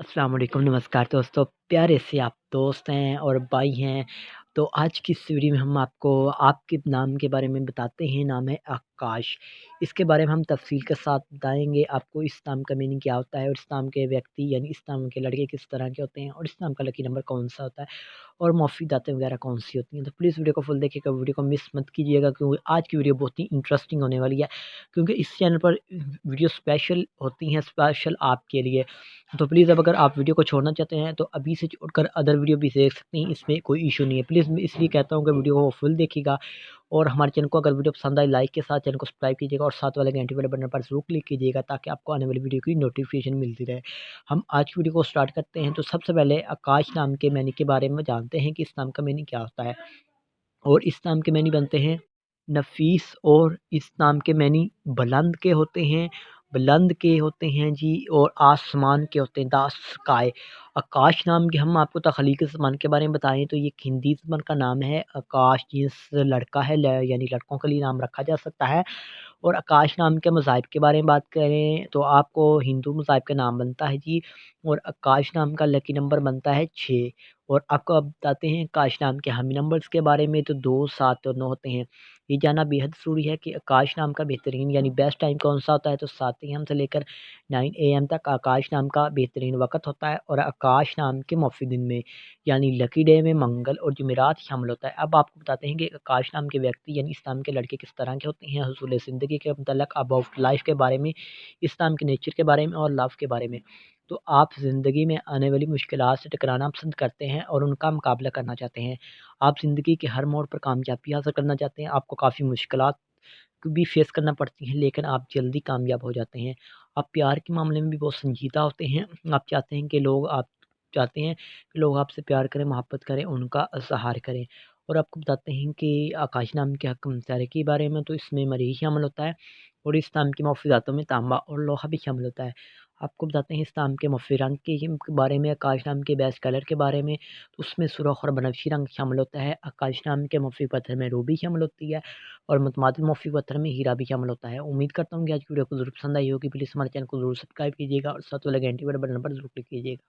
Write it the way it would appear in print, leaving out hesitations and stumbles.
अस्सलाम वालेकुम, नमस्कार दोस्तों। प्यारे से आप दोस्त हैं और भाई हैं। तो आज की इस वीडियो में हम आपको आपके नाम के बारे में बताते हैं। नाम है आकाश। इसके बारे में हम तफ़सील के साथ बताएँगे आपको इस नाम का मीनिंग क्या होता है और इस नाम के व्यक्ति यानी इस नाम के लड़के किस तरह के होते हैं और इस नाम का लकी नंबर कौन-सा होता है और मुफ़ीद बातें वगैरह कौन-सी होती हैं। तो प्लीज़ वीडियो को फुल देखिएगा, वीडियो को मिस मत कीजिएगा क्योंकि आज की वीडियो बहुत ही इंटरेस्टिंग होने वाली है। क्योंकि इस चैनल पर वीडियो स्पेशल होती हैं, स्पेशल आपके लिए। तो प्लीज़ अब अगर आप वीडियो को छोड़ना चाहते हैं तो अभी से छोड़कर अदर वीडियो भी देख सकते हैं, इसमें कोई इश्यू नहीं है। प्लीज़ मैं इसलिए कहता हूँ कि वीडियो को फुल देखिएगा और हमारे चैनल को अगर वीडियो पसंद आए लाइक के साथ चैनल को सब्सक्राइब कीजिएगा और साथ वाले घंटे वाले बटन पर ज़रूर क्लिक कीजिएगा ताकि आपको आने वाली वीडियो की नोटिफिकेशन मिलती रहे। हम आज की वीडियो को स्टार्ट करते हैं। तो सबसे पहले आकाश नाम के मैनी के बारे में जानते हैं कि इस नाम का मीनिंग क्या होता है और इस नाम के मैनी बनते हैं नफ़ीस और इस नाम के मैनी बुलंद के होते हैं जी और आसमान के होते हैं द स्काई। आकाश नाम के हम आपको तख़लीक़ी ज़बान के बारे में बताएँ तो ये एक हिंदी ज़बान का नाम है। आकाश जिस लड़का है ल यानी लड़कों के लिए नाम रखा जा सकता है। और आकाश नाम के मज़ाहिब के बारे में बात करें तो आपको हिंदू मज़ाहिब का नाम बनता है जी और आकाश नाम का लकी नंबर बनता है 6। और आपको अब बताते हैं आकाश नाम के हामी नंबर्स के बारे में तो 2, 7 और 9 होते हैं। ये जानना बेहद ज़रूरी है कि आकाश नाम का बेहतरीन यानी बेस्ट टाइम कौन-सा होता है तो 7 AM से लेकर 9 AM तक आकाश नाम का बेहतरीन वक़्त होता है और आकाश नाम के मौफ़ी दिन में यानी लकी डे में मंगल और जुमेरात शामिल होता है। अब आपको बताते हैं कि आकाश नाम के व्यक्ति यानी इस नाम के लड़के किस तरह के होते हैं, हुसूल ज़िंदगी के मुतल्लक़ अबाउट लाइफ़ के बारे में, इस नाम के नेचर के बारे में और लव के बारे में। तो आप ज़िंदगी में आने वाली मुश्किलात से टकराना पसंद करते हैं और उनका मुकाबला करना चाहते हैं। आप ज़िंदगी के हर मोड़ पर कामयाबी हासिल करना चाहते हैं। आपको काफ़ी मुश्किलात भी फेस करना पड़ती हैं लेकिन आप जल्दी कामयाब हो जाते हैं। आप प्यार के मामले में भी बहुत संजीदा होते हैं। आप चाहते हैं कि आप चाहते हैं कि लोग आपसे प्यार करें, मोहब्बत करें, उनका सहार करें। और आपको बताते हैं कि आकाश नाम के हक़ मुनसरी के बारे में तो इसमें मरीख़ शामिल होता है और इस नाम की मुफ़्फ़िज़ातों में तांबा और लोहा भी शामिल होता है। आपको बताते हैं इस नाम के मुफ़्फ़ी रंग के बारे में, आकाश नाम के बेस्ट कलर के बारे में, तो उसमें सुर्ख़ और बनफ़शी रंग शामिल होता है। आकाश नाम के मुफ़्फ़ी पत्थर में रूबी शामिल होती है और मुतमादिल मुफ़्फ़ी पत्थर में हीरा भी शामिल होता है। उम्मीद करता हूँ कि आज की वीडियो को ज़रूर पसंद आई होगी। प्लीज़ हमारे चैनल को ज़रूर सब्सक्राइब कीजिएगा और साथ वाले घंटी वाले बटन पर ज़रूर क्लिक कीजिएगा।